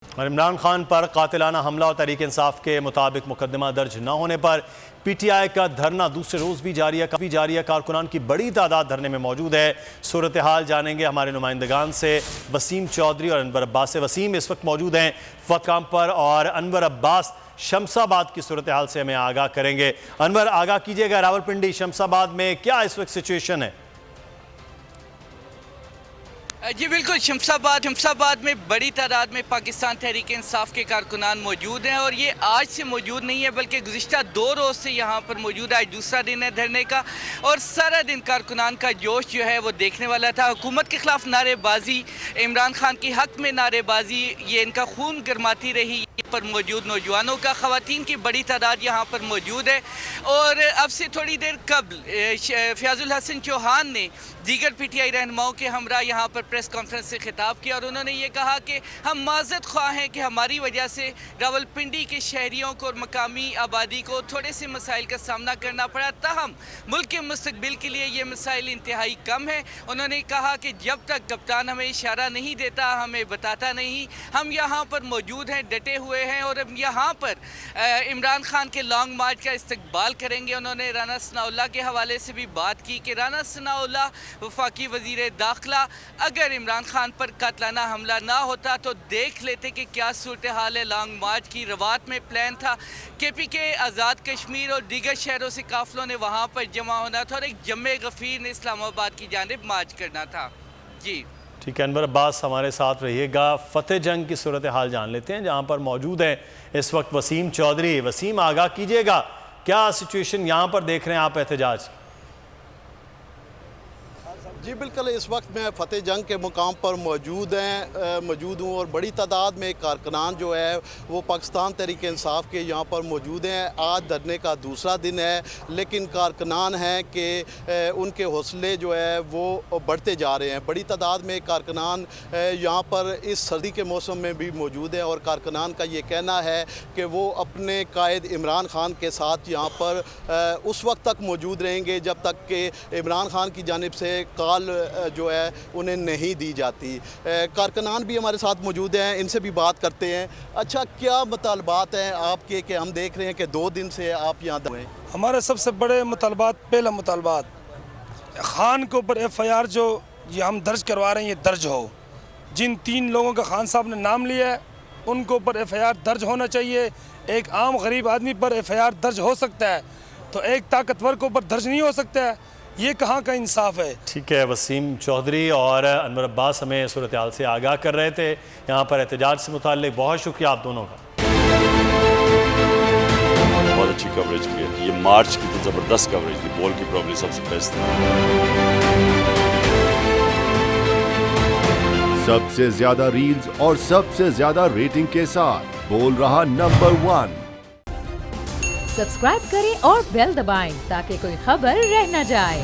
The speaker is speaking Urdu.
اور عمران خان پر قاتلانہ حملہ اور تحریک انصاف کے مطابق مقدمہ درج نہ ہونے پر پی ٹی آئی کا دھرنا دوسرے روز بھی جاری ہے۔ کارکنان کی بڑی تعداد دھرنے میں موجود ہے۔ صورتحال جانیں گے ہمارے نمائندگان سے، وسیم چودھری اور انور عباس سے۔ وسیم اس وقت موجود ہیں فقام پر، اور انور عباس شمس آباد کی صورتحال سے ہمیں آگاہ کریں گے۔ انور، آگاہ کیجئے گا، راولپنڈی شمس آباد میں کیا اس وقت سچویشن ہے؟ جی بالکل، شمس آباد میں بڑی تعداد میں پاکستان تحریک انصاف کے کارکنان موجود ہیں، اور یہ آج سے موجود نہیں ہے بلکہ گزشتہ 2 روز سے یہاں پر موجود ہے۔ آج دوسرا دن ہے دھرنے کا، اور سارا دن کارکنان کا جوش جو ہے وہ دیکھنے والا تھا۔ حکومت کے خلاف نعرے بازی، عمران خان کے حق میں نعرے بازی، یہ ان کا خون گرماتی رہی پر موجود نوجوانوں کا۔ خواتین کی بڑی تعداد یہاں پر موجود ہے، اور اب سے تھوڑی دیر قبل فیاض الحسن چوہان نے دیگر پی ٹی آئی رہنماؤں کے ہمراہ یہاں پر پریس کانفرنس سے خطاب کیا، اور انہوں نے یہ کہا کہ ہم معذرت خواہ ہیں کہ ہماری وجہ سے راولپنڈی کے شہریوں کو اور مقامی آبادی کو تھوڑے سے مسائل کا سامنا کرنا پڑا، تاہم ملک کے مستقبل کے لیے یہ مسائل انتہائی کم ہیں۔ انہوں نے کہا کہ جب تک کپتان ہمیں اشارہ نہیں دیتا، ہمیں بتاتا نہیں، ہم یہاں پر موجود ہیں، ڈٹے ہوئے ہیں، اور اب یہاں پر عمران خان کے لانگ مارچ کا استقبال کریں گے۔ انہوں نے رانا ثناءاللہ کے حوالے سے بھی بات کی کہ رانا ثناءاللہ وفاقی وزیر داخلہ، اگر عمران خان پر قاتلانہ حملہ نہ ہوتا تو دیکھ لیتے کہ کیا صورتحال ہے۔ لانگ مارچ کی روات میں پلان تھا کے پی کے، آزاد کشمیر اور دیگر شہروں سے قافلوں نے وہاں پر جمع ہونا تھا، اور ایک جمع غفیر نے اسلام آباد کی جانب مارچ کرنا تھا۔ جی ٹھیک ہے، انور عباس ہمارے ساتھ رہیے گا۔ فتح جنگ کی صورتحال جان لیتے ہیں جہاں پر موجود ہیں اس وقت وسیم چودھری۔ وسیم، آگاہ کیجئے گا، کیا سچویشن یہاں پر دیکھ رہے ہیں آپ احتجاج؟ جی بالکل، اس وقت میں فتح جنگ کے مقام پر موجود ہوں، اور بڑی تعداد میں کارکنان جو ہے وہ پاکستان تحریک انصاف کے یہاں پر موجود ہیں۔ آج دھرنے کا دوسرا دن ہے، لیکن کارکنان ہیں کہ ان کے حوصلے جو ہے وہ بڑھتے جا رہے ہیں۔ بڑی تعداد میں کارکنان یہاں پر اس سردی کے موسم میں بھی موجود ہیں، اور کارکنان کا یہ کہنا ہے کہ وہ اپنے قائد عمران خان کے ساتھ یہاں پر اس وقت تک موجود رہیں گے جب تک کہ عمران خان کی جانب سے جو ہے انہیں نہیں دی جاتی۔ کارکنان بھی ہمارے ساتھ موجود ہیں، ان سے بھی بات کرتے ہیں۔ اچھا، کیا مطالبات ہیں آپ کے کہ ہم دیکھ رہے ہیں کہ 2 دن سے آپ یہاں ہیں؟ ہمارے سب سے بڑے مطالبات، پہلا مطالبات خان کے اوپر ایف آئی آر جو یہ ہم درج کروا رہے ہیں یہ درج ہو۔ جن 3 لوگوں کا خان صاحب نے نام لیا ہے ان کے اوپر ایف آئی آر درج ہونا چاہیے۔ ایک عام غریب آدمی پر ایف آئی آر درج ہو سکتا ہے تو ایک طاقتور کے اوپر درج نہیں ہو سکتا ہے، یہ کہاں کا انصاف ہے؟ ٹھیک ہے، وسیم چودھری اور انور عباس ہمیں صورتحال سے آگاہ کر رہے تھے یہاں پر احتجاج سے متعلق۔ بہت شکریہ آپ دونوں کا۔ بہت اچھی کوریج کی ہے، یہ مارچ کی تو زبردست کوریج تھی، بول کی پرابلی سب سے بیسٹ تھی۔ سب سے زیادہ ریلز اور سب سے زیادہ ریٹنگ کے ساتھ بول رہا نمبر 1۔ سبسکرائب کریں اور بیل دبائیں تاکہ کوئی خبر رہ نہ جائے۔